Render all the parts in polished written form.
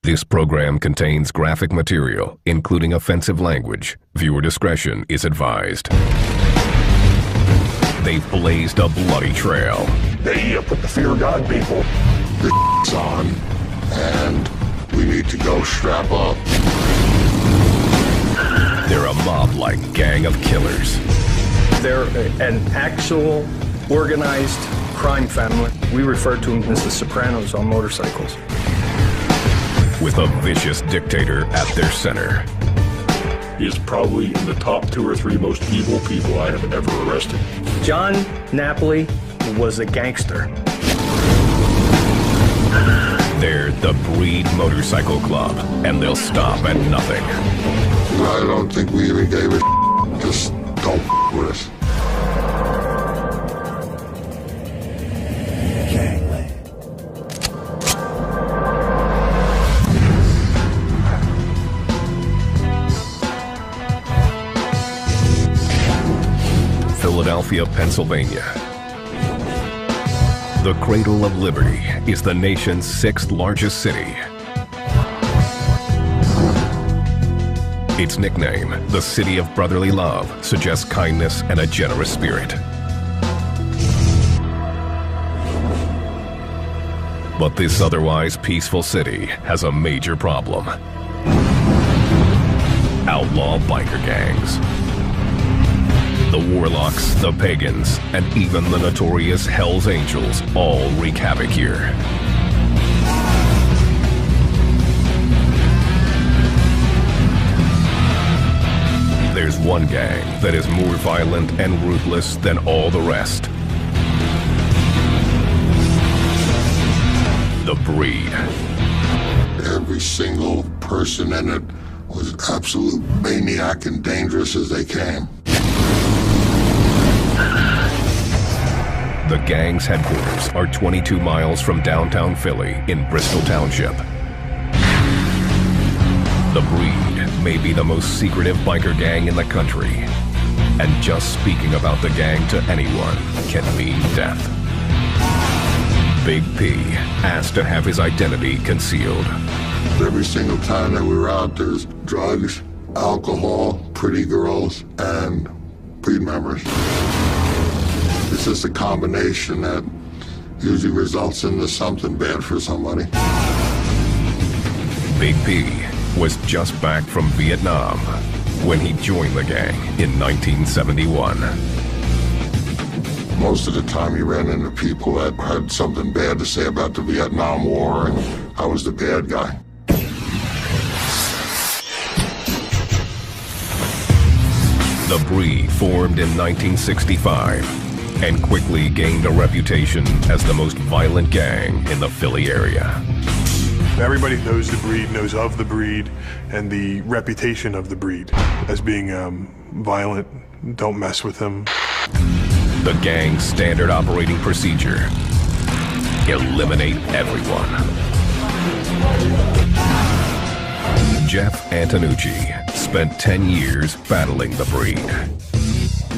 This program contains graphic material, including offensive language. Viewer discretion is advised. They've blazed a bloody trail. They put the fear of God in people. The on, and we need to go strap up. They're a mob-like gang of killers. They're an actual organized crime family. We refer to them as the Sopranos on motorcycles. With a vicious dictator at their center. He is probably in the top 2 or 3 most evil people I have ever arrested. John Napoli was a gangster. They're the Breed Motorcycle Club, and they'll stop at nothing. I don't think we even gave a just don't with us. Philadelphia, Pennsylvania. The Cradle of Liberty is the nation's 6th largest city. Its nickname, the City of Brotherly Love, suggests kindness and a generous spirit. But this otherwise peaceful city has a major problem. Outlaw biker gangs. The Warlocks, the Pagans, and even the notorious Hell's Angels all wreak havoc here. There's one gang that is more violent and ruthless than all the rest. The Breed. Every single person in it was absolute maniac and dangerous as they came. The gang's headquarters are 22 miles from downtown Philly in Bristol Township. The Breed may be the most secretive biker gang in the country, and just speaking about the gang to anyone can mean death. Big P asked to have his identity concealed. Every single time that we were out, there's drugs, alcohol, pretty girls, and Breed members. It's just a combination that usually results into something bad for somebody. Big P was just back from Vietnam when he joined the gang in 1971. Most of the time he ran into people that had something bad to say about the Vietnam War, and I was the bad guy. The Breed formed in 1965 and quickly gained a reputation as the most violent gang in the Philly area. Everybody knows the Breed, knows of the Breed, and the reputation of the Breed as being violent. Don't mess with them. The gang's standard operating procedure: eliminate everyone. Jeff Antonucci spent 10 years battling the Breed.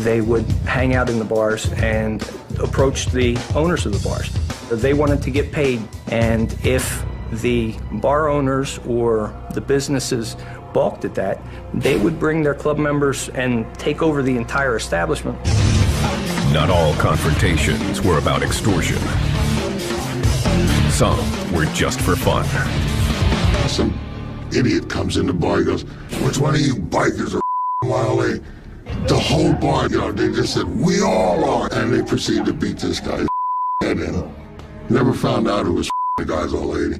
They would hang out in the bars and approach the owners of the bars. They wanted to get paid, and if the bar owners or the businesses balked at that, they would bring their club members and take over the entire establishment. Not all confrontations were about extortion. Some were just for fun. Some idiot comes in the bar, he goes, "Which one of you bikers are Wiley?" The whole bar, they just said, "We all are," and they proceeded to beat this guy's head in. Never found out who was the guy's old lady.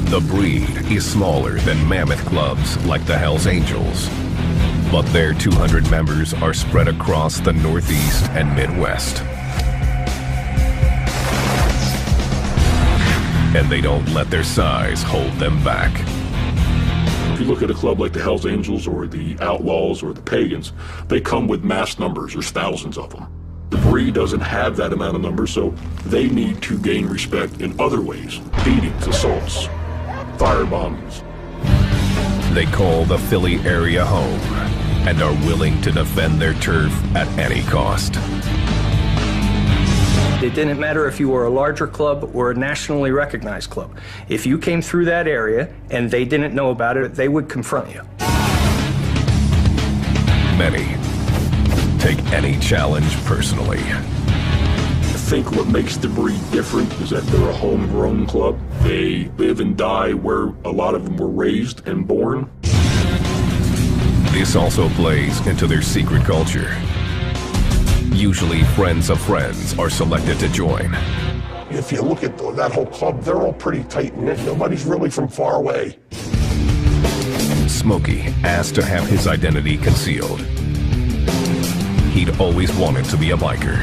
The Breed is smaller than mammoth clubs like the Hell's Angels, but their 200 members are spread across the Northeast and Midwest. And they don't let their size hold them back. If you look at a club like the Hells Angels or the Outlaws or the Pagans, they come with mass numbers. There's thousands of them. The Breed doesn't have that amount of numbers, so they need to gain respect in other ways. Beatings, assaults, fire bombings. They call the Philly area home and are willing to defend their turf at any cost. It didn't matter if you were a larger club or a nationally recognized club. If you came through that area and they didn't know about it, they would confront you. Many take any challenge personally. I think what makes the breed different is that they're a homegrown club. They live and die where a lot of them were raised and born. This also plays into their secret culture. Usually friends of friends are selected to join. If you look at that whole club, they're all pretty tight-knit. Nobody's really from far away. Smokey asked to have his identity concealed. He'd always wanted to be a biker.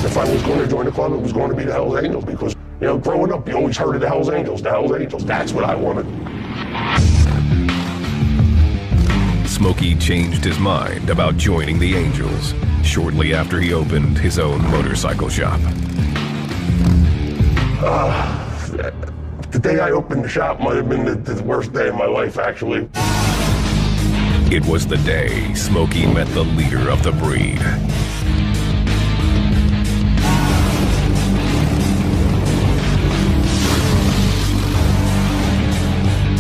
If I was going to join a club, it was going to be the Hells Angels because, you know, growing up, you always heard of the Hells Angels, the Hells Angels. That's what I wanted. Smokey changed his mind about joining the Angels shortly after he opened his own motorcycle shop. The day I opened the shop might have been the worst day of my life, actually. It was the day Smokey met the leader of the breed.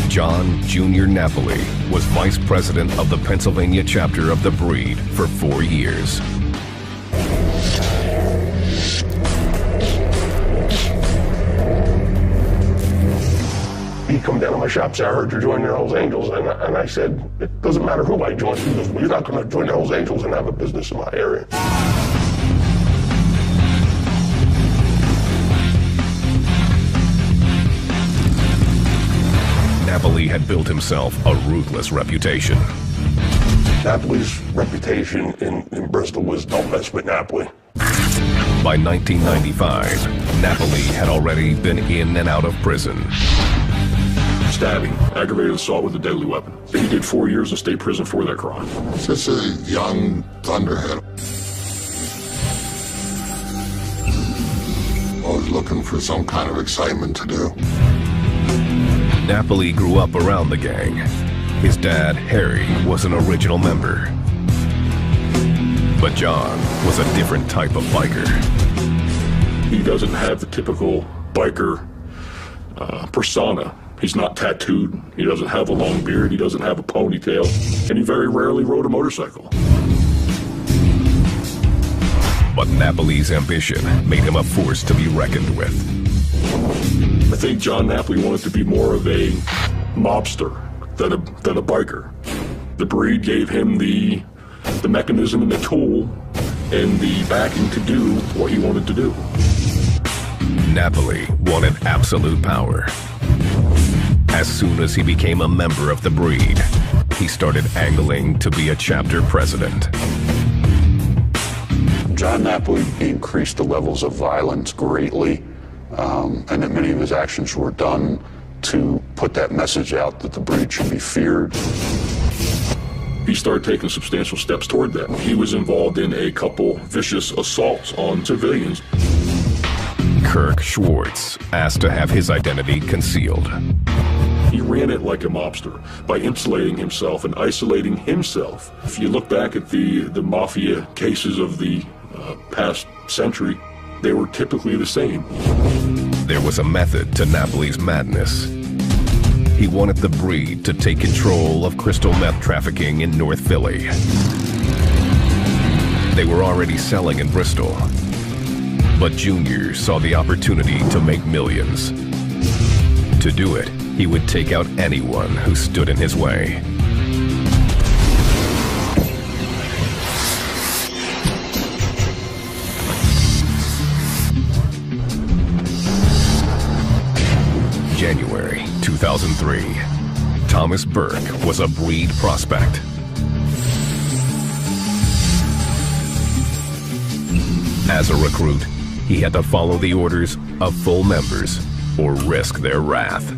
John Jr. Napoli was vice president of the Pennsylvania chapter of the breed for 4 years. He come down to my shop, said, I heard you're joining the Hells Angels. And I said, it doesn't matter who I join. He goes, well, you're not going to join the Hells Angels and have a business in my area. Napoli had built himself a ruthless reputation. Napoli's reputation in Bristol was don't mess with Napoli. By 1995, Napoli had already been in and out of prison. Stabbing, aggravated assault with a deadly weapon. He did 4 years in state prison for that crime. Just a young thunderhead. Always looking for some kind of excitement to do. Napoli grew up around the gang. His dad, Harry, was an original member. But John was a different type of biker. He doesn't have the typical biker persona. He's not tattooed. He doesn't have a long beard. He doesn't have a ponytail. And he very rarely rode a motorcycle. But Napoli's ambition made him a force to be reckoned with. I think John Napoli wanted to be more of a mobster than a biker. The breed gave him the mechanism and the tool and the backing to do what he wanted to do. Napoli wanted absolute power. As soon as he became a member of the breed, he started angling to be a chapter president. John Napoli increased the levels of violence greatly, and that many of his actions were done to put that message out that the breed should be feared. He started taking substantial steps toward that. He was involved in a couple vicious assaults on civilians. Kirk Schwartz asked to have his identity concealed. He ran it like a mobster by insulating himself and isolating himself. If you look back at the mafia cases of the past century, they were typically the same. There was a method to Napoli's madness. He wanted the breed to take control of crystal meth trafficking in North Philly. They were already selling in Bristol, but Junior saw the opportunity to make millions. To do it, he would take out anyone who stood in his way. January 2003. Thomas Burke was a breed prospect. As a recruit, he had to follow the orders of full members or risk their wrath.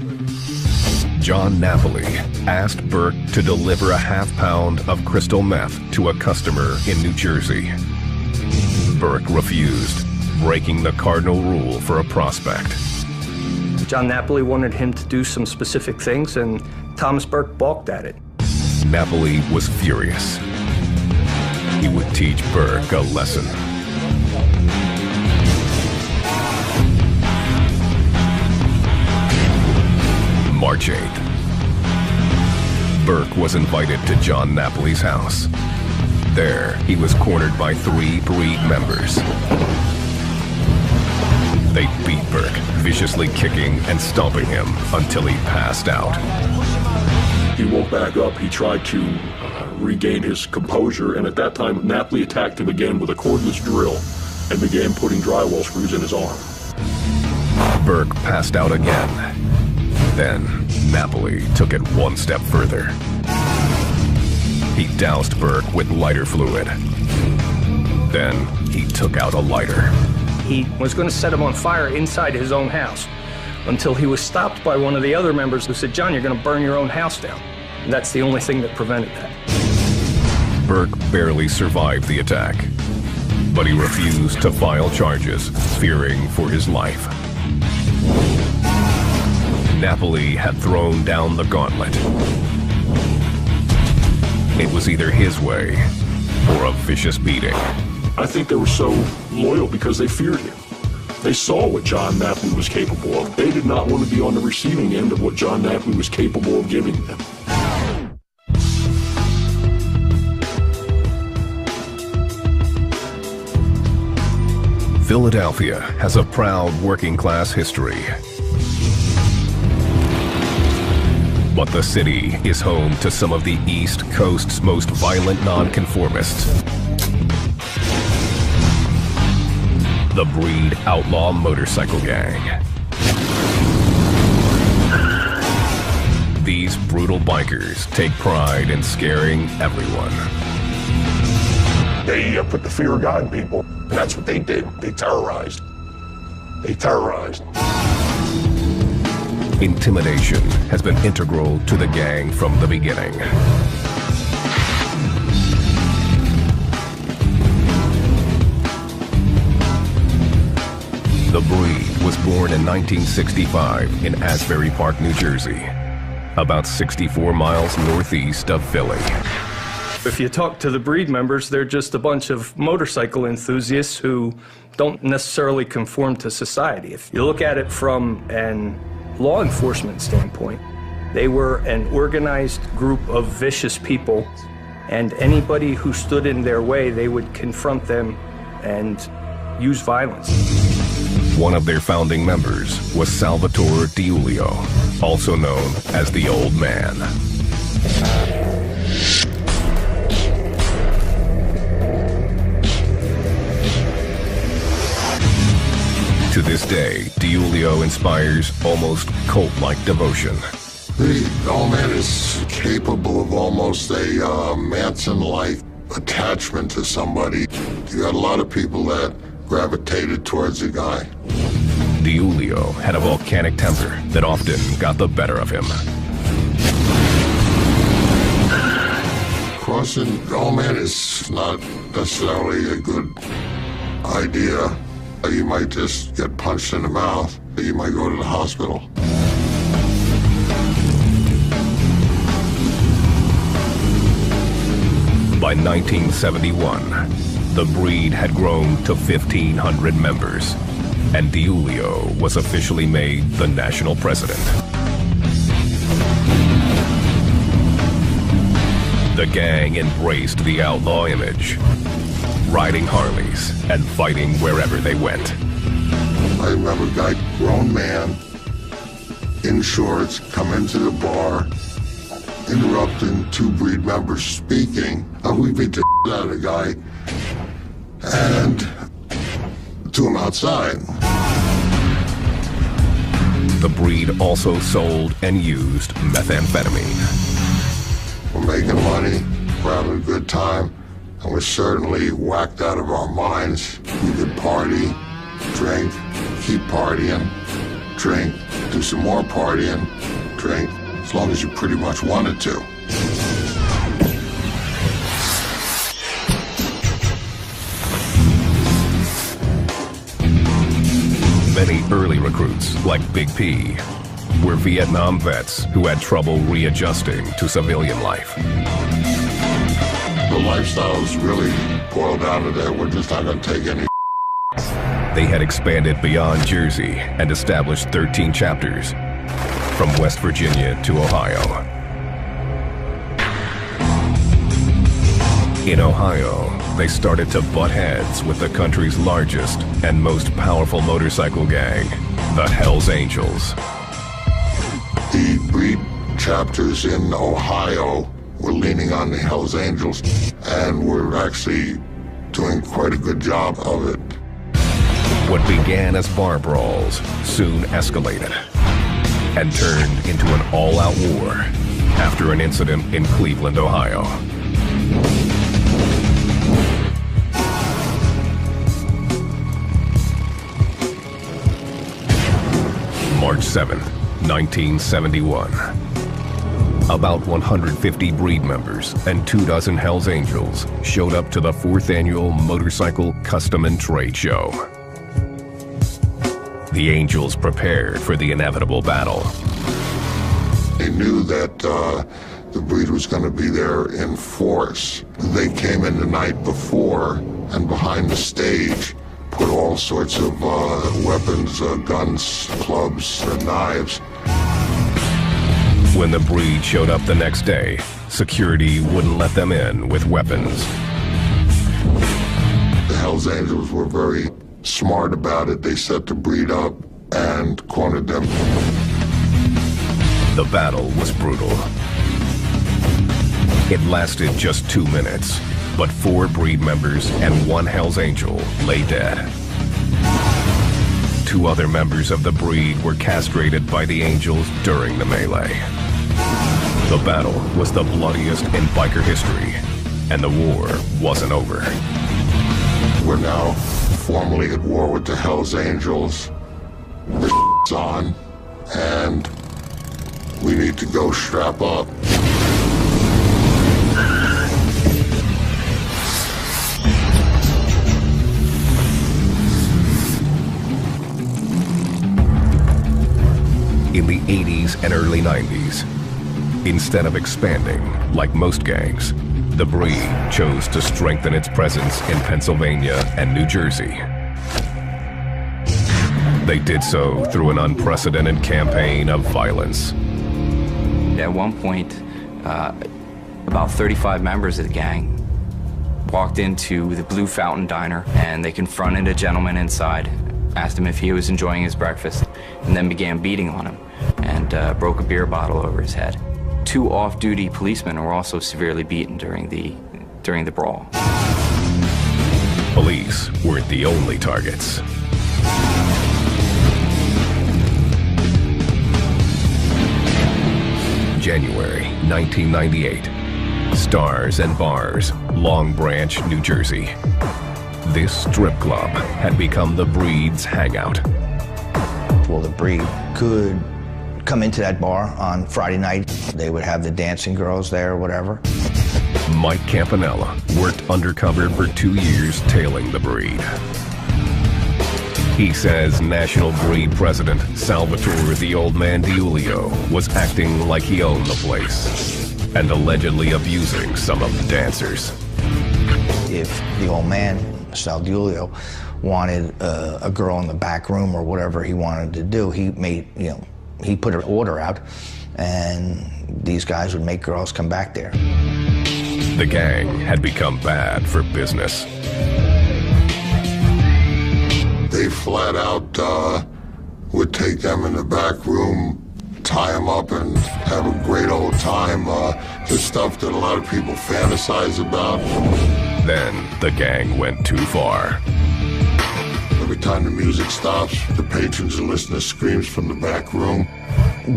John Napoli asked Burke to deliver a half-pound of crystal meth to a customer in New Jersey. Burke refused, breaking the cardinal rule for a prospect. John Napoli wanted him to do some specific things, and Thomas Burke balked at it. Napoli was furious. He would teach Burke a lesson. March 8th. Burke was invited to John Napoli's house. There, he was cornered by 3 breed members. They beat Burke, viciously kicking and stomping him until he passed out. He woke back up. He tried to regain his composure, and at that time, Napoli attacked him again with a cordless drill and began putting drywall screws in his arm. Burke passed out again. Then, Napoli took it one step further. He doused Burke with lighter fluid. Then, he took out a lighter. He was going to set him on fire inside his own house until he was stopped by one of the other members who said, "John, you're going to burn your own house down." And that's the only thing that prevented that. Burke barely survived the attack, but he refused to file charges, fearing for his life. Napoli had thrown down the gauntlet. It was either his way or a vicious beating. I think they were so loyal because they feared him. They saw what John Napoli was capable of. They did not want to be on the receiving end of what John Napoli was capable of giving them. Philadelphia has a proud working-class history. But the city is home to some of the East Coast's most violent nonconformists. The Breed Outlaw Motorcycle Gang. These brutal bikers take pride in scaring everyone. They put the fear of God in people, and that's what they did. They terrorized. They terrorized. Intimidation has been integral to the gang from the beginning. The Breed was born in 1965 in Asbury Park, New Jersey, about 64 miles northeast of Philly. If you talk to the Breed members, they're just a bunch of motorcycle enthusiasts who don't necessarily conform to society. If you look at it from an law enforcement standpoint, they were an organized group of vicious people, and anybody who stood in their way, they would confront them and use violence. One of their founding members was Salvatore Diulio, also known as the Old Man. To this day, Diulio inspires almost cult-like devotion. The Old Man is capable of almost a Manson-like attachment to somebody. You got a lot of people that gravitated towards the guy. Diulio had a volcanic temper that often got the better of him. Crossing the Old Man is not necessarily a good idea. You might just get punched in the mouth, or you might go to the hospital. By 1971, the Breed had grown to 1,500 members, and Diulio was officially made the national president. The gang embraced the outlaw image, riding Harleys and fighting wherever they went. I remember a guy, grown man, in shorts, come into the bar, interrupting 2 Breed members speaking. We beat the out of the guy and threw him outside. The Breed also sold and used methamphetamine. We're making money, we're having a good time, and we're certainly whacked out of our minds. We could party, drink, keep partying, drink, do some more partying, drink, as long as you pretty much wanted to. Many early recruits, like Big P, were Vietnam vets who had trouble readjusting to civilian life. The lifestyle's really boiled down to that. We're just not going to take any. They had expanded beyond Jersey and established 13 chapters from West Virginia to Ohio. In Ohio, they started to butt heads with the country's largest and most powerful motorcycle gang, the Hells Angels. The breed chapters in Ohio were leaning on the Hells Angels, and were actually doing quite a good job of it. What began as bar brawls soon escalated and turned into an all-out war after an incident in Cleveland, Ohio. March 7th, 1971. About 150 breed members and 24 Hells Angels showed up to the 4th annual Motorcycle Custom and Trade Show. The Angels prepared for the inevitable battle. They knew that the breed was going to be there in force. They came in the night before, and behind the stage put all sorts of weapons, guns, clubs, and knives. When the breed showed up the next day, security wouldn't let them in with weapons. The Hells Angels were very smart about it. They set the breed up and cornered them. The battle was brutal. It lasted just 2 minutes, but 4 breed members and 1 Hells Angel lay dead. 2 other members of the breed were castrated by the Angels during the melee. The battle was the bloodiest in biker history, and the war wasn't over. We're now formally at war with the Hells Angels. The shit's on, and we need to go strap up. In the 80s and early 90s, instead of expanding like most gangs, the breed chose to strengthen its presence in Pennsylvania and New Jersey. They did so through an unprecedented campaign of violence. At one point, about 35 members of the gang walked into the Blue Fountain Diner, and they confronted a gentleman inside, asked him if he was enjoying his breakfast, and then began beating on him and broke a beer bottle over his head. 2 off-duty policemen were also severely beaten during the brawl. Police weren't the only targets. January 1998. Stars and Bars, Long Branch, New Jersey. This strip club had become the breed's hangout. Well, the breed could come into that bar on Friday night. They would have the dancing girls there or whatever. Mike Campanella worked undercover for 2 years tailing the breed. He says National Breed President Salvatore the Old Man DiUlio was acting like he owned the place and allegedly abusing some of the dancers. If the old man, Sal DiUlio, wanted a girl in the back room or whatever he wanted to do, he put an order out, and these guys would make girls come back there. The gang had become bad for business. They flat out would take them in the back room, tie them up, and have a great old time. The stuff that a lot of people fantasize about. Then the gang went too far. Every time the music stops, the patrons are listening to screams from the back room.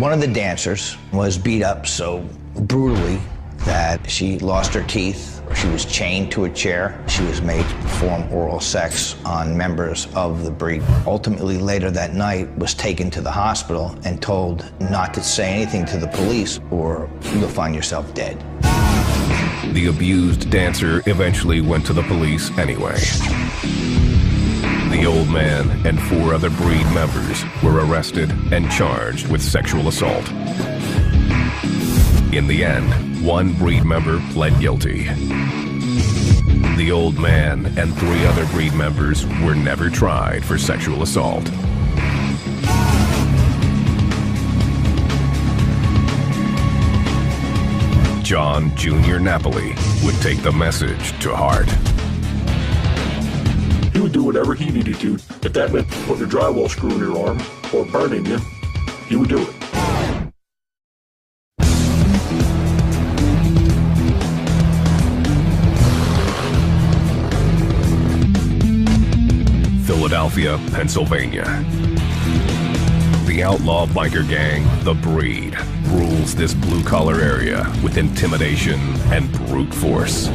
One of the dancers was beat up so brutally that she lost her teeth. She was chained to a chair. She was made to perform oral sex on members of the breed. Ultimately, later that night, was taken to the hospital and told not to say anything to the police or you'll find yourself dead. The abused dancer eventually went to the police anyway. The old man and 4 other breed members were arrested and charged with sexual assault. In the end, 1 breed member pled guilty. The old man and 3 other breed members were never tried for sexual assault. John Jr. Napoli would take the message to heart. He would do whatever he needed to. If that meant putting a drywall screw in your arm or burning you, he would do it. Philadelphia, Pennsylvania. The outlaw biker gang, The Breed, rules this blue-collar area with intimidation and brute force.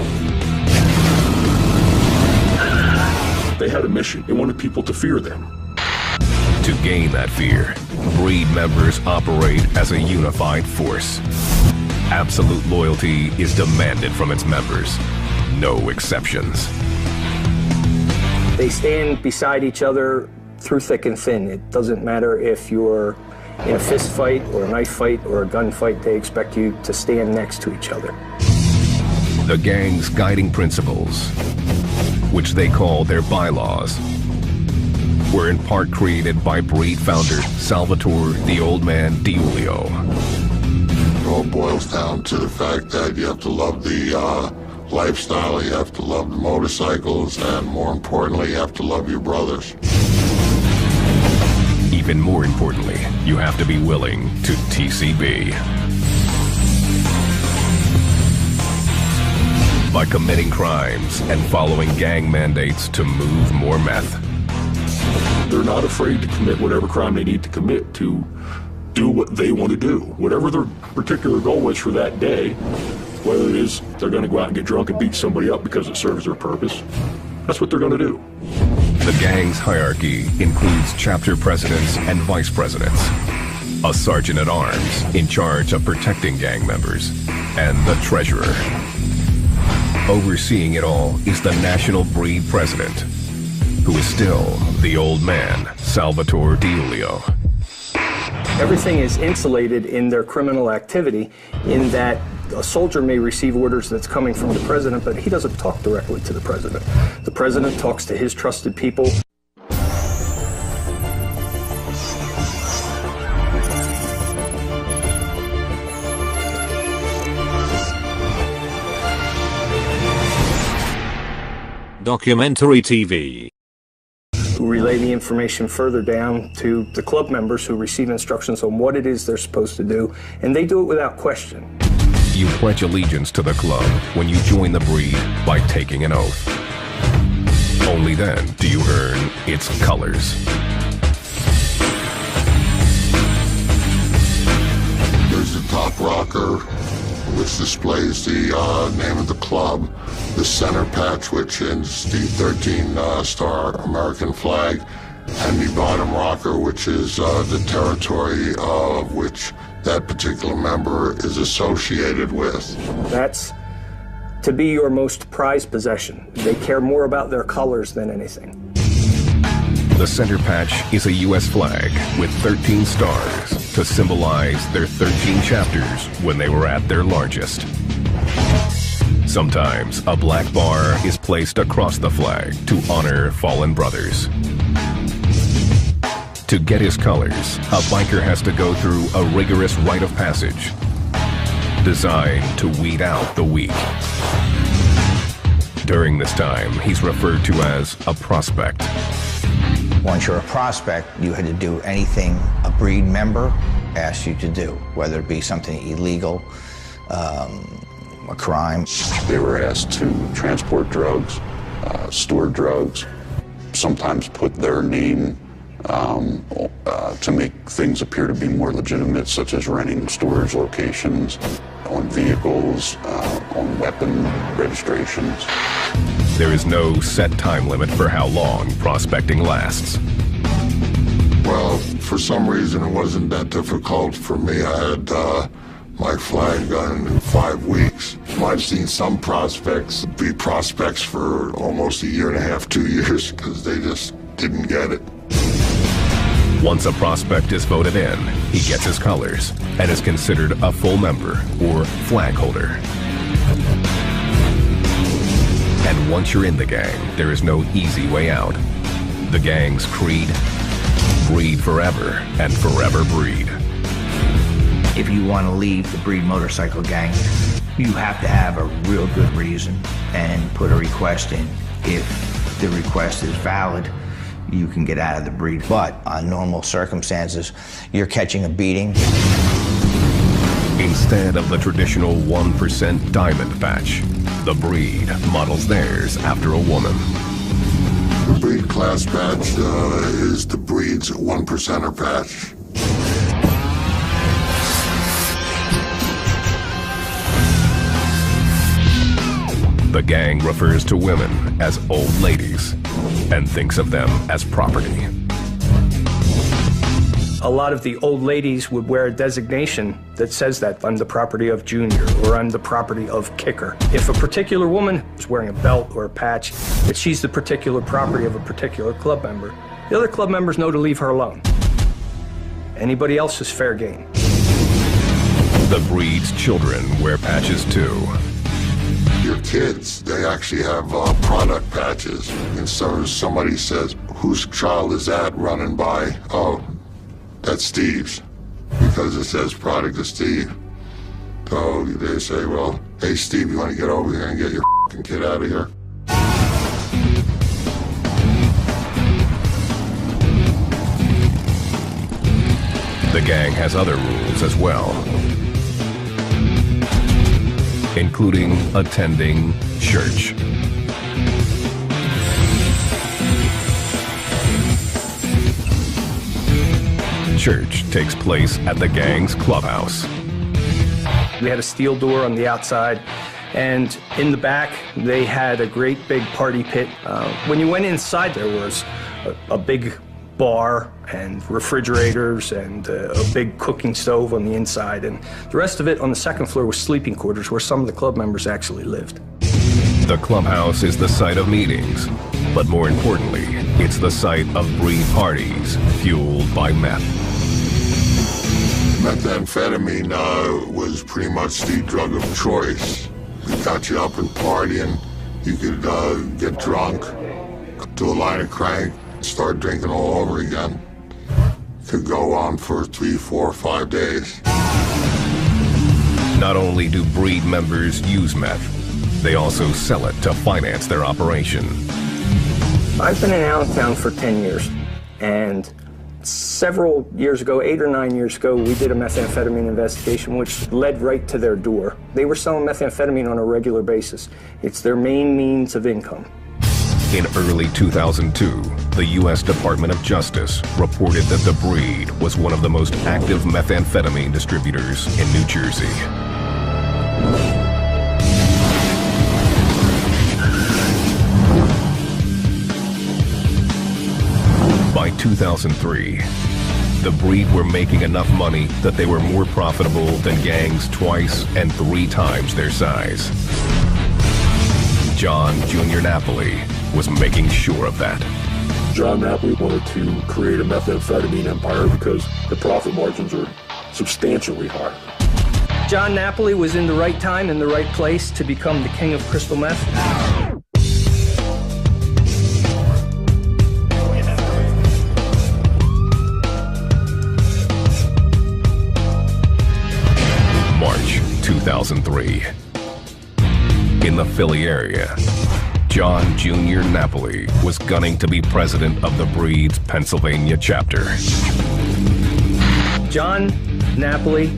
They had a mission. They wanted people to fear them. To gain that fear, Breed members operate as a unified force. Absolute loyalty is demanded from its members. No exceptions. They stand beside each other through thick and thin. It doesn't matter if you're in a fist fight or a knife fight or a gun fight, they expect you to stand next to each other. The gang's guiding principles, which they call their bylaws, were in part created by Breed founder Salvatore "the Old Man" Diulio. It all boils down to the fact that you have to love the lifestyle, you have to love the motorcycles, and more importantly, you have to love your brothers. Even more importantly, you have to be willing to TCB. By committing crimes and following gang mandates to move more meth. They're not afraid to commit whatever crime they need to commit to do what they want to do. Whatever their particular goal is for that day, whether it is they're going to go out and get drunk and beat somebody up because it serves their purpose, that's what they're going to do. The gang's hierarchy includes chapter presidents and vice presidents, a sergeant-at-arms in charge of protecting gang members, and the treasurer. Overseeing it all is the National Breed President, who is still the old man, Salvatore Diulio. Everything is insulated in their criminal activity in that a soldier may receive orders that's coming from the president, but he doesn't talk directly to the president. The president talks to his trusted people. Documentary TV. Who relay the information further down to the club members who receive instructions on what it is they're supposed to do, and they do it without question. You pledge allegiance to the club when you join the Breed by taking an oath. Only then do you earn its colors. There's the top rocker, which displays the name of the club, the center patch, which is the 13-star American flag, and the bottom rocker, which is the territory of which that particular member is associated with. That's to be your most prized possession. They care more about their colors than anything. The center patch is a U.S. flag with 13 stars to symbolize their 13 chapters when they were at their largest. Sometimes a black bar is placed across the flag to honor fallen brothers. To get his colors, a biker has to go through a rigorous rite of passage designed to weed out the weak. During this time, he's referred to as a prospect. Once you're a prospect, you had to do anything a Breed member asked you to do, whether it be something illegal, a crime. They were asked to transport drugs, store drugs, sometimes put their name to make things appear to be more legitimate, such as renting storage locations, on vehicles, on weapon registrations. There is no set time limit for how long prospecting lasts. Well, for some reason, it wasn't that difficult for me. I had my flag gun in 5 weeks. I've seen some prospects be prospects for almost a year and a half, 2 years, because they just didn't get it. Once a prospect is voted in, he gets his colors and is considered a full member or flag holder. And once you're in the gang, there is no easy way out. The gang's creed: breed forever and forever breed. If you want to leave the Breed motorcycle gang, You have to have a real good reason and put a request in. If the request is valid, you can get out of the breed. But on normal circumstances, you're catching a beating. Instead of the traditional 1% diamond patch, the breed models theirs after a woman. The breed class patch is the breed's 1%er patch. The gang refers to women as old ladies and thinks of them as property. A lot of the old ladies would wear a designation that says that I'm the property of Junior or I'm the property of Kicker. If a particular woman is wearing a belt or a patch, that she's the particular property of a particular club member, the other club members know to leave her alone. Anybody else is fair game. The breed's children wear patches too. Your kids, they actually have product patches. And so somebody says, whose child is that running by? Oh, that's Steve's, because it says product of Steve. So they say, well, hey Steve, you want to get over here and get your f***ing kid out of here? The gang has other rules as well, including attending church. Church takes place at the gang's clubhouse. We had a steel door on the outside, and in the back, they had a great big party pit. When you went inside, there was a big bar and refrigerators and a big cooking stove on the inside, and the rest of it on the second floor was sleeping quarters where some of the club members actually lived. The clubhouse is the site of meetings, but more importantly, it's the site of breed parties fueled by meth. Methamphetamine was pretty much the drug of choice. It got you up and partying. You could get drunk, do a line of crank, start drinking all over again. Could go on for 3, 4, 5 days. Not only do breed members use meth, they also sell it to finance their operation. I've been in Allentown for 10 years, and several years ago, 8 or 9 years ago, we did a methamphetamine investigation which led right to their door. They were selling methamphetamine on a regular basis. It's their main means of income. In early 2002, the U.S. Department of Justice reported that the breed was one of the most active methamphetamine distributors in New Jersey. By 2003, the breed were making enough money that they were more profitable than gangs twice and 3 times their size. John Jr. Napoli was making sure of that. John Napoli wanted to create a methamphetamine empire because the profit margins are substantially higher. John Napoli was in the right time and the right place to become the king of crystal meth. March 2003. In the Philly area, John Jr. Napoli was gunning to be president of the breed's Pennsylvania chapter. John Napoli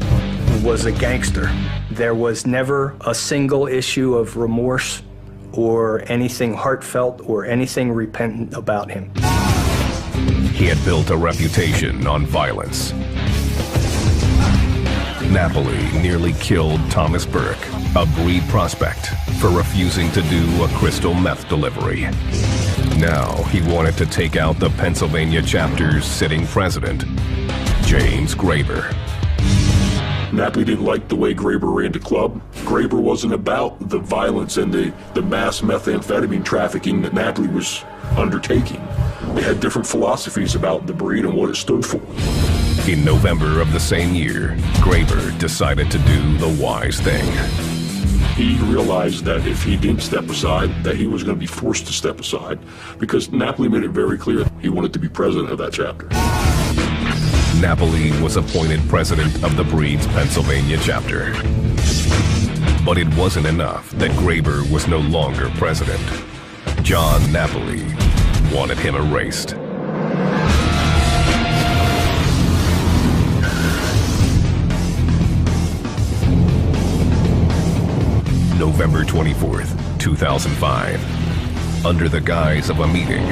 was a gangster. There was never a single issue of remorse or anything heartfelt or anything repentant about him. He had built a reputation on violence. Napoli nearly killed Thomas Burke, a breed prospect, for refusing to do a crystal meth delivery. Now he wanted to take out the Pennsylvania chapter's sitting president, James Graber. Napoli didn't like the way Graber ran the club. Graber wasn't about the violence and the mass methamphetamine trafficking that Napoli was undertaking. They had different philosophies about the breed and what it stood for. In November of the same year, Graber decided to do the wise thing. He realized that if he didn't step aside, that he was going to be forced to step aside, because Napoli made it very clear he wanted to be president of that chapter. Napoli was appointed president of the breed's Pennsylvania chapter. But it wasn't enough that Graber was no longer president. John Napoli wanted him erased. November 24th, 2005. Under the guise of a meeting,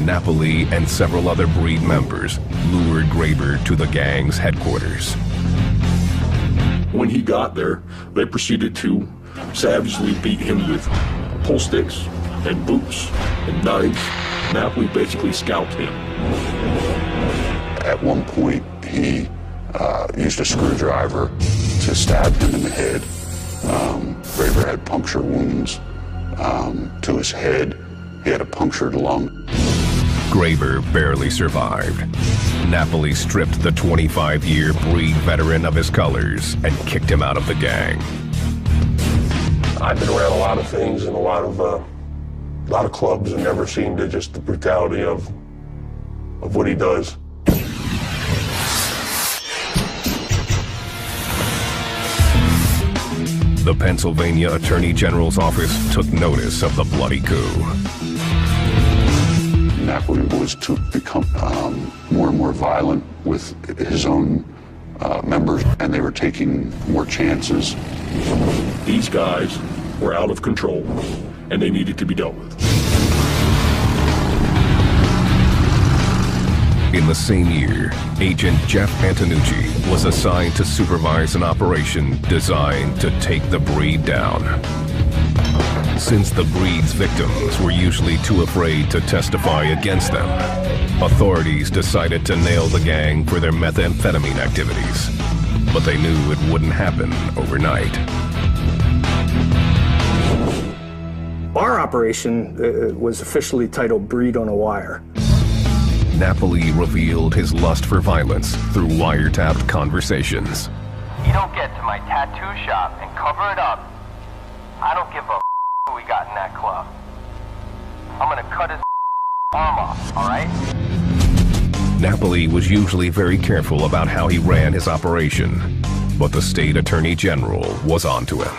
Napoli and several other breed members lured Graber to the gang's headquarters. When he got there, they proceeded to savagely beat him with pull sticks and boots and knives. Napoli basically scalped him. At one point, he used a screwdriver to stab him in the head. Graber had puncture wounds to his head. He had a punctured lung. Graber barely survived. Napoli stripped the 25-year breed veteran of his colors and kicked him out of the gang. I've been around a lot of things and a lot of clubs and never seen just the brutality of what he does. The Pennsylvania Attorney General's office took notice of the bloody coup. Napoli was to become more and more violent with his own members, and they were taking more chances. These guys were out of control, and they needed to be dealt with. In the same year, Agent Jeff Antonucci was assigned to supervise an operation designed to take the breed down. Since the breed's victims were usually too afraid to testify against them, authorities decided to nail the gang for their methamphetamine activities. But they knew it wouldn't happen overnight. Our operation was officially titled Breed on a Wire. Napoli revealed his lust for violence through wiretapped conversations. You don't get to my tattoo shop and cover it up. I don't give a who we got in that club. I'm gonna cut his arm off, all right? Napoli was usually very careful about how he ran his operation, but the state attorney general was onto him.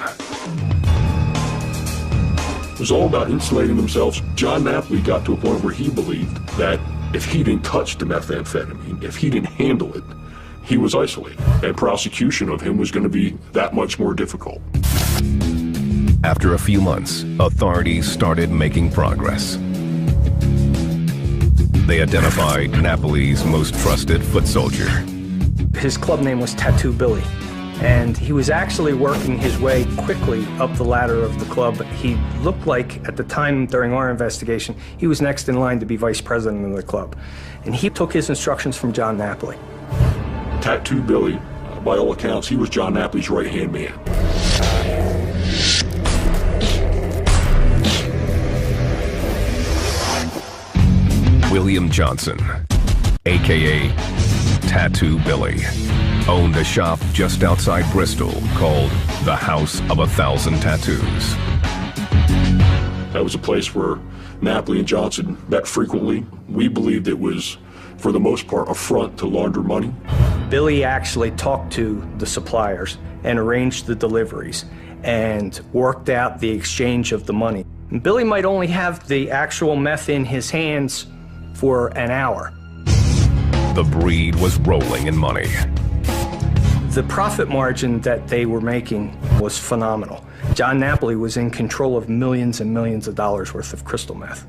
It was all about insulating themselves. John Napoli got to a point where he believed that if he didn't touch the methamphetamine, if he didn't handle it, he was isolated, and prosecution of him was going to be that much more difficult. After a few months, authorities started making progress. They identified Napoli's most trusted foot soldier. His club name was Tattoo Billy, and he was actually working his way quickly up the ladder of the club. He looked like, at the time during our investigation, he was next in line to be vice president of the club. And he took his instructions from John Napoli. Tattoo Billy, by all accounts, he was John Napoli's right-hand man. William Johnson, aka Tattoo Billy, owned a shop just outside Bristol called the House of 1,000 Tattoos. That was a place where Napoli and Johnson met frequently. We believed it was, for the most part, a front to launder money. Billy actually talked to the suppliers and arranged the deliveries and worked out the exchange of the money. And Billy might only have the actual meth in his hands for an hour. The breed was rolling in money. The profit margin that they were making was phenomenal. John Napoli was in control of millions and millions of dollars worth of crystal meth.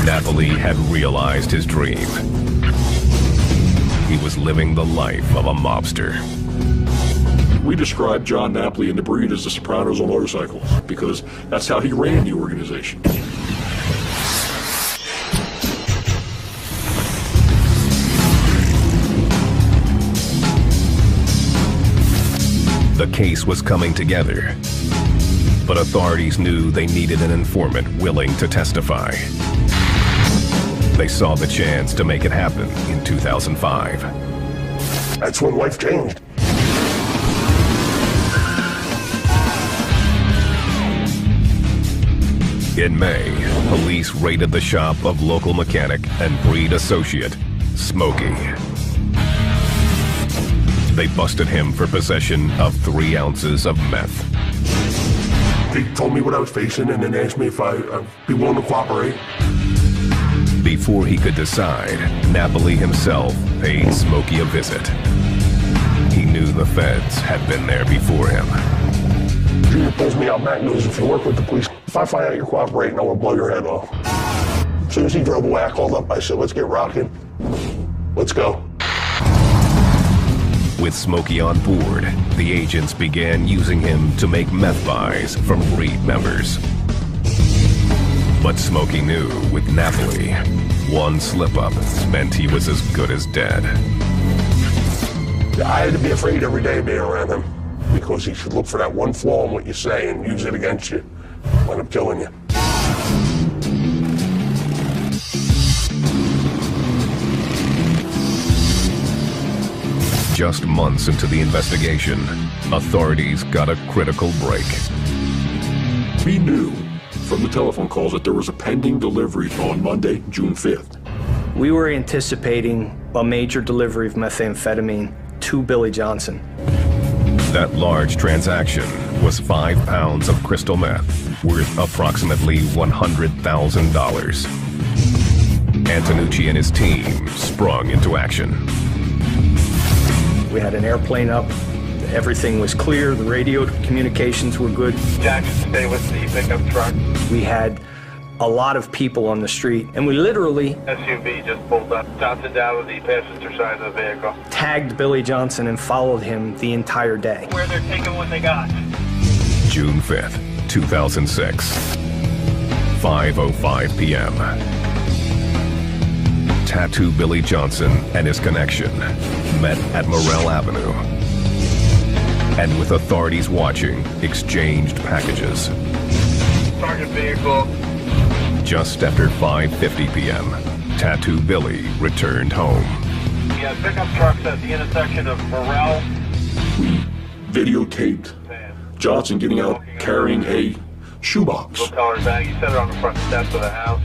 Napoli had realized his dream. He was living the life of a mobster. We described John Napoli and the breed as the Sopranos on motorcycles because that's how he ran the organization. The case was coming together, but authorities knew they needed an informant willing to testify. They saw the chance to make it happen in 2005. That's when life changed. In May, police raided the shop of local mechanic and breed associate, Smokey. They busted him for possession of 3 ounces of meth. They told me what I was facing and then asked me if I'd be willing to cooperate. Before he could decide, Napoli himself paid Smokey a visit. He knew the feds had been there before him. Junior pulls me out back and goes, if you work with the police, if I find out you're cooperating, I will blow your head off. As soon as he drove away, I called up. I said, let's get rocking. Let's go. With Smokey on board, the agents began using him to make meth buys from Breed members. But Smokey knew with Napoli, one slip-up meant he was as good as dead. I had to be afraid every day being around him because he should look for that one flaw in what you say and use it against you. Wind up killing you. Just months into the investigation, authorities got a critical break. We knew from the telephone calls that there was a pending delivery on Monday, June 5th. We were anticipating a major delivery of methamphetamine to Billy Johnson. That large transaction was 5 pounds of crystal meth, worth approximately $100,000. Antonucci and his team sprung into action. We had an airplane up, everything was clear, the radio communications were good. Jackson, stay with the pickup truck. We had a lot of people on the street, and we literally SUV just pulled up. Johnson down with the passenger side of the vehicle. tagged Billy Johnson and followed him the entire day. Where they're taking what they got. June 5th, 2006, 5:05 p.m. Tattoo Billy Johnson and his connection met at Morrell Avenue, and with authorities watching, exchanged packages. Target vehicle. Just after 5:50 p.m., Tattoo Billy returned home. We got pickup trucks at the intersection of Morrell. We videotaped Johnson getting out carrying a shoebox. Color bag. He set it on the front steps of the house.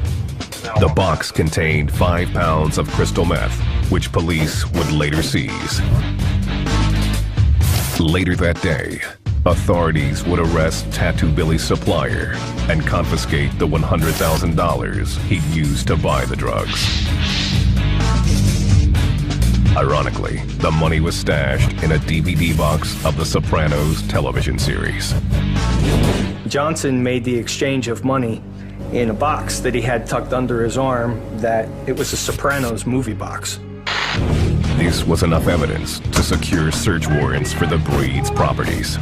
The box contained 5 pounds of crystal meth, which police would later seize. Later that day, authorities would arrest Tattoo Billy's supplier and confiscate the $100,000 he'd used to buy the drugs. Ironically, the money was stashed in a DVD box of The Sopranos television series. Johnson made the exchange of money in a box that he had tucked under his arm, that it was a Sopranos movie box. This was enough evidence to secure search warrants for the Breed's properties.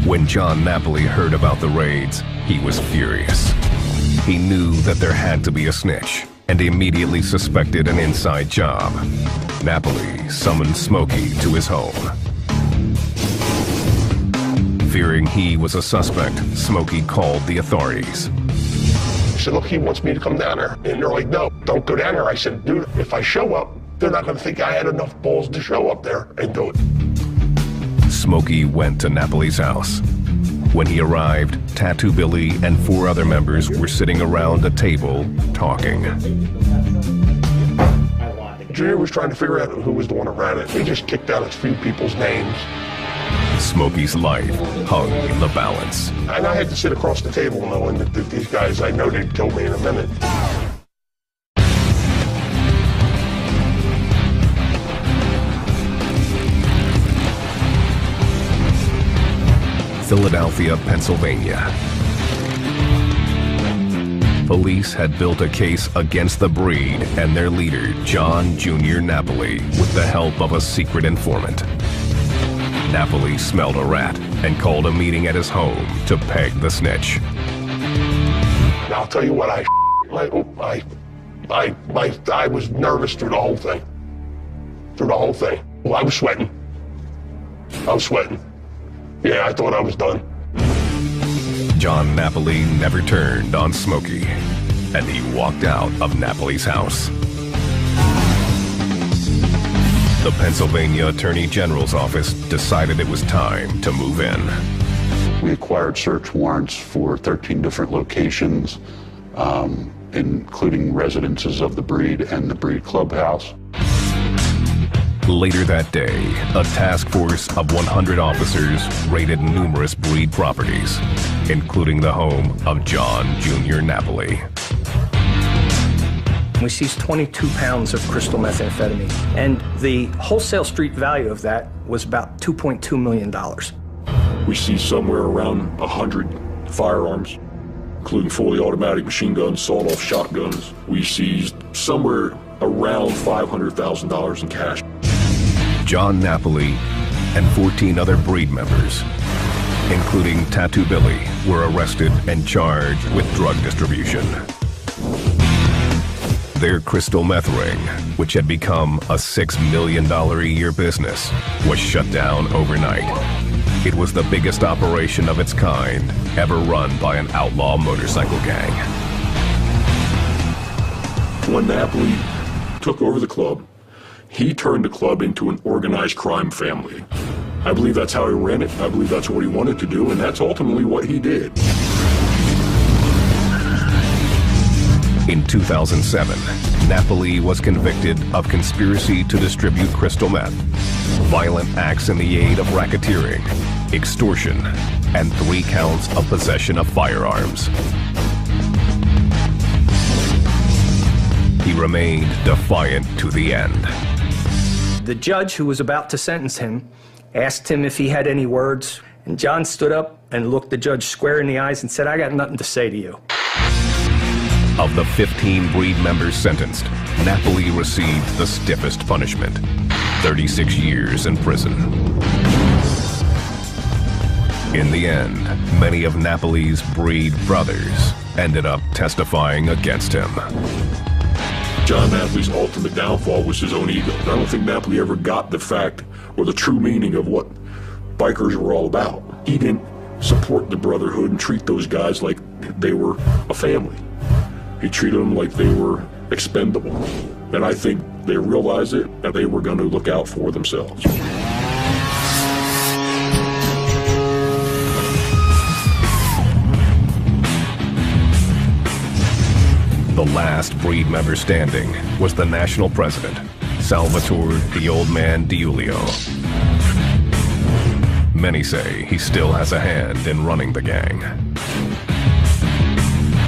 When John Napoli heard about the raids, he was furious. He knew that there had to be a snitch and immediately suspected an inside job. Napoli summoned Smokey to his home. Fearing he was a suspect, Smokey called the authorities. I said, look, he wants me to come down there. And they're like, no, don't go down there. I said, dude, if I show up, they're not going to think I had enough balls to show up there and do it. Smokey went to Napoli's house. When he arrived, Tattoo Billy and 4 other members were sitting around a table talking. Junior was trying to figure out who was the one that ran it. He just kicked out a few people's names. Smokey's life hung in the balance. And I had to sit across the table knowing that these guys, I know they'd kill me in a minute. Philadelphia, Pennsylvania. Police had built a case against the Breed and their leader, John Jr. Napoli, with the help of a secret informant. Napoli smelled a rat and called a meeting at his home to peg the snitch. Now, I'll tell you what, I was nervous through the whole thing. Well, I was sweating. Yeah, I thought I was done. John Napoli never turned on Smokey, and he walked out of Napoli's house. The Pennsylvania Attorney General's office decided it was time to move in. We acquired search warrants for 13 different locations, including residences of the Breed and the Breed Clubhouse. Later that day, a task force of 100 officers raided numerous breed properties, including the home of John Jr. Napoli. We seized 22 pounds of crystal methamphetamine, and the wholesale street value of that was about $2.2 million. We seized somewhere around 100 firearms, including fully automatic machine guns, sawed-off shotguns. We seized somewhere around $500,000 in cash. John Napoli and 14 other breed members, including Tattoo Billy, were arrested and charged with drug distribution. Their crystal meth ring, which had become a $6 million a year business, was shut down overnight. It was the biggest operation of its kind ever run by an outlaw motorcycle gang. When Napoli took over the club, he turned the club into an organized crime family. I believe that's how he ran it. I believe that's what he wanted to do, and that's ultimately what he did. In 2007, Napoli was convicted of conspiracy to distribute crystal meth, violent acts in the aid of racketeering, extortion, and 3 counts of possession of firearms. He remained defiant to the end. The judge who was about to sentence him asked him if he had any words, and John stood up and looked the judge square in the eyes and said, "I got nothing to say to you." Of the 15 breed members sentenced, Napoli received the stiffest punishment, 36 years in prison. In the end, many of Napoli's breed brothers ended up testifying against him. John Napoli's ultimate downfall was his own ego. I don't think Napoli ever got the fact or the true meaning of what bikers were all about. He didn't support the brotherhood and treat those guys like they were a family. He treated them like they were expendable. And I think they realized it, and they were going to look out for themselves. The last breed member standing was the national president, Salvatore "the Old Man" DiIulio. Many say he still has a hand in running the gang.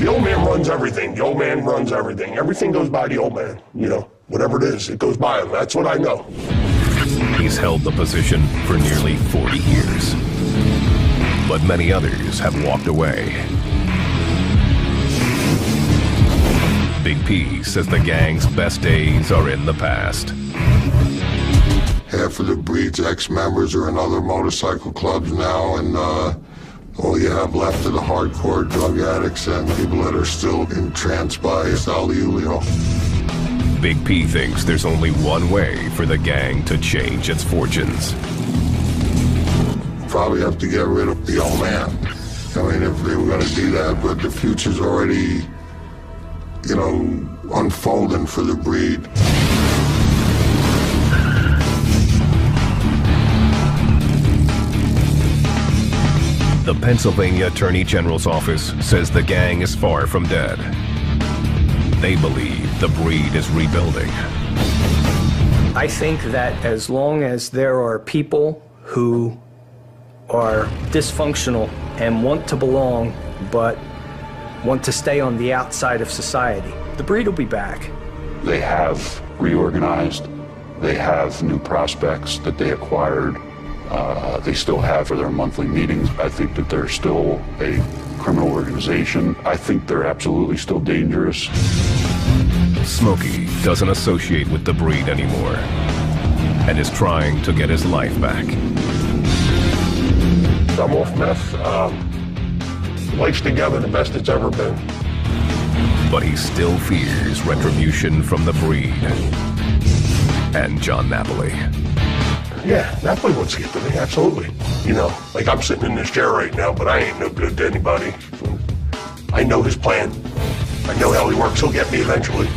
The old man runs everything. The old man runs everything. Everything goes by the old man. You know, whatever it is, it goes by him. That's what I know. He's held the position for nearly 40 years. But many others have walked away. Big P says the gang's best days are in the past. Half of the breed's ex-members are in other motorcycle clubs now, and all you have left are the hardcore drug addicts and people that are still entranced by DiIulio. Big P thinks there's only one way for the gang to change its fortunes. Probably have to get rid of the old man. I mean, if they were going to do that, but the future's already, you know, unfolding for the breed. The Pennsylvania Attorney General's office says the gang is far from dead. They believe the breed is rebuilding. I think that as long as there are people who are dysfunctional and want to belong, but want to stay on the outside of society, the breed will be back. They have reorganized. They have new prospects that they acquired. They still have for their monthly meetings. I think that they're still a criminal organization. I think they're absolutely still dangerous. Smokey doesn't associate with the breed anymore and is trying to get his life back. I'm off meth. Life's together the best it's ever been. But he still fears retribution from the breed and John Napoli. Yeah, Napoli wants to get to me, absolutely. You know, like I'm sitting in this chair right now, but I ain't no good to anybody. I know his plan. I know how he works. He'll get me eventually.